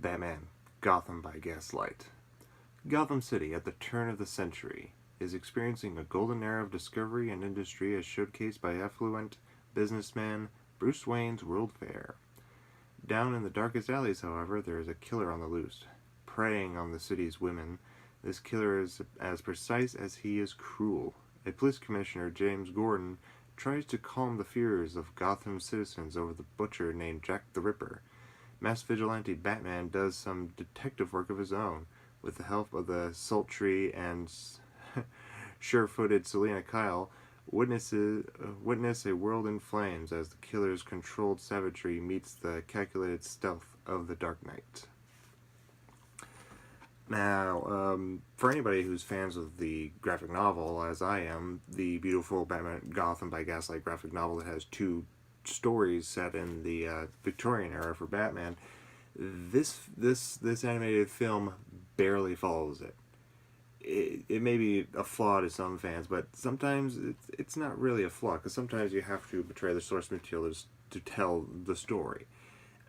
Batman, Gotham by Gaslight. Gotham City, at the turn of the century, is experiencing a golden era of discovery and industry as showcased by affluent businessman Bruce Wayne's World Fair. Down in the darkest alleys, however, there is a killer on the loose, preying on the city's women. This killer is as precise as he is cruel. A police commissioner, James Gordon, tries to calm the fears of Gotham's citizens over the butcher named Jack the Ripper. Masked vigilante Batman does some detective work of his own, with the help of the sultry and sure-footed Selina Kyle. Witness a world in flames as the killer's controlled savagery meets the calculated stealth of the Dark Knight. Now, for anybody who's fans of the graphic novel, as I am, the beautiful Batman Gotham by Gaslight graphic novel that has two stories set in the Victorian era for Batman, this animated film barely follows it. It may be a flaw to some fans, but sometimes it's not really a flaw, because sometimes you have to betray the source material to tell the story.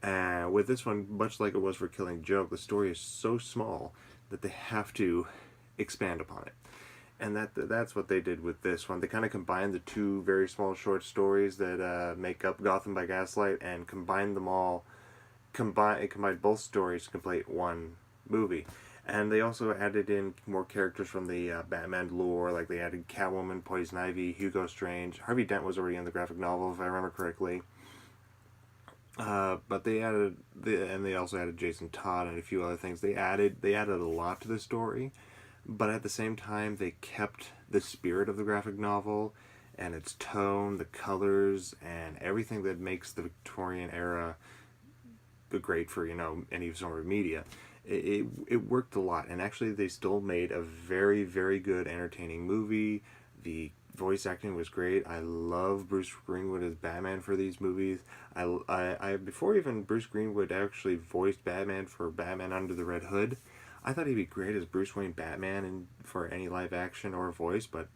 With this one, much like it was for Killing Joke, the story is so small that they have to expand upon it. And that's what they did with this one. They kind of combined the two very small short stories that make up Gotham by Gaslight and combined both stories to complete one movie. And they also added in more characters from the Batman lore, like they added Catwoman, Poison Ivy, Hugo Strange. Harvey Dent was already in the graphic novel, if I remember correctly. But they also added Jason Todd and a few other things. They added a lot to the story. But at the same time, they kept the spirit of the graphic novel and its tone, the colors, and everything that makes the Victorian era great for, any sort of media. It worked a lot, and actually they still made a very, very good, entertaining movie. The voice acting was great. I love Bruce Greenwood as Batman for these movies. I before even Bruce Greenwood actually voiced Batman for Batman Under the Red Hood, I thought he'd be great as Bruce Wayne Batman for any live action or voice, but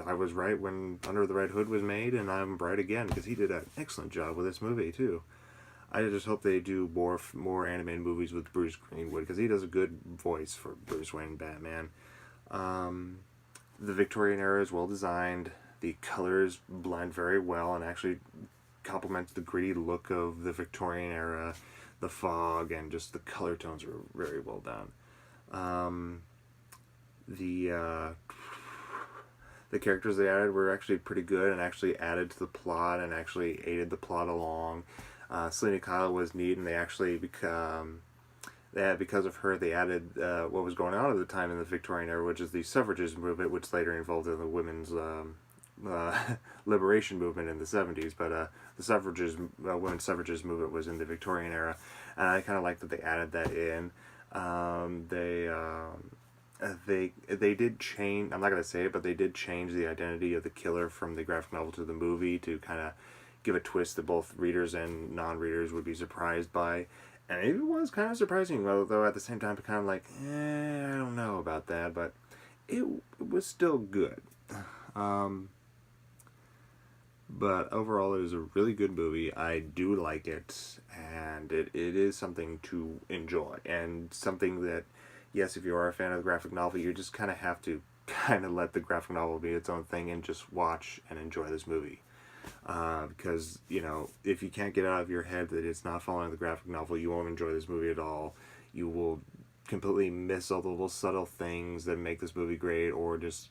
I was right when Under the Red Hood was made, and I'm right again, because he did an excellent job with this movie, too. I just hope they do more animated movies with Bruce Greenwood, because he does a good voice for Bruce Wayne Batman. The Victorian era is well designed. The colors blend very well and actually complements the gritty look of the Victorian era. The fog and just the color tones are very well done. The characters they added were actually pretty good and actually added to the plot and actually aided the plot along. Selina Kyle was neat, and they actually because of her they added what was going on at the time in the Victorian era, which is the suffragist movement, which later evolved in the women's liberation movement in the 70s. But the women's suffragist movement was in the Victorian era, and I kind of like that they added that in. They did change. I'm not gonna say it, but they did change the identity of the killer from the graphic novel to the movie to kind of give a twist that both readers and non-readers would be surprised by. And it was kind of surprising, though at the same time, kind of like, I don't know about that, but it was still good. But overall, it was a really good movie. I do like it, and it is something to enjoy, and something that, yes, if you are a fan of the graphic novel, you just kind of have to kind of let the graphic novel be its own thing and just watch and enjoy this movie. Because, if you can't get out of your head that it's not following the graphic novel, you won't enjoy this movie at all. You will completely miss all the little subtle things that make this movie great, or just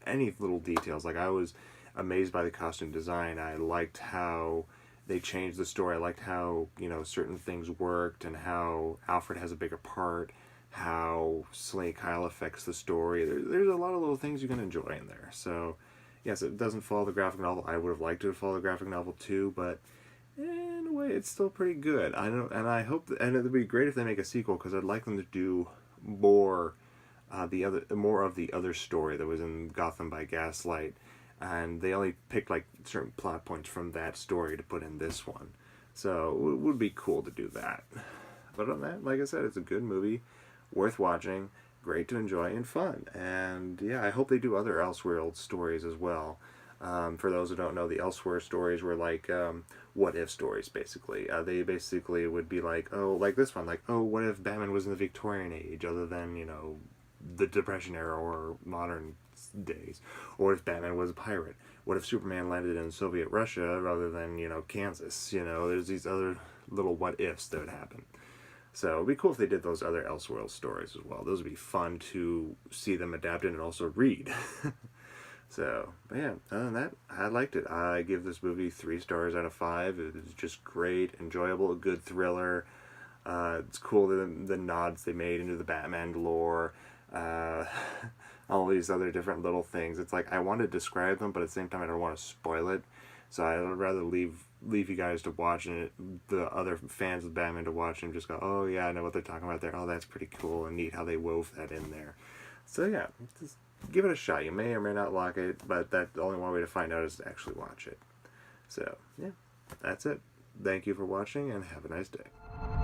any little details. Like, I was amazed by the costume design. I liked how they changed the story. I liked how, certain things worked, and how Alfred has a bigger part, how Selina Kyle affects the story. There's a lot of little things you can enjoy in there. So, yes, it doesn't follow the graphic novel. I would have liked it to follow the graphic novel too, but in a way, it's still pretty good. I hope, and it'd be great if they make a sequel, because I'd like them to do more of the other story that was in Gotham by Gaslight. and they only picked like certain plot points from that story to put in this one. So it would be cool to do that. But on that, like I said, it's a good movie, worth watching, great to enjoy, and fun. And yeah, I hope they do other Elseworld stories as well. For those who don't know, the Elsewhere stories were like what if stories, basically. They basically would be like, oh, like this one, like, oh, what if Batman was in the Victorian age, other than, you know, the Depression era or modern days? Or if Batman was a pirate? What if Superman landed in Soviet Russia rather than, you know, Kansas? You know, there's these other little what ifs that would happen. So it'd be cool if they did those other Elseworld stories as well. Those would be fun to see them adapted and also read. So, but yeah, other than that, I liked it. I give this movie 3 stars out of 5. It was just great, enjoyable, a good thriller. It's cool the nods they made into the Batman lore. All these other different little things. It's like I want to describe them, but at the same time I don't want to spoil it. So I'd rather leave you guys to watch and the other fans of Batman to watch and just go, oh yeah, I know what they're talking about there. Oh, that's pretty cool and neat how they wove that in there. So yeah, just give it a shot. You may or may not like it, but that's the only one way to find out is to actually watch it. So yeah, that's it. Thank you for watching and have a nice day.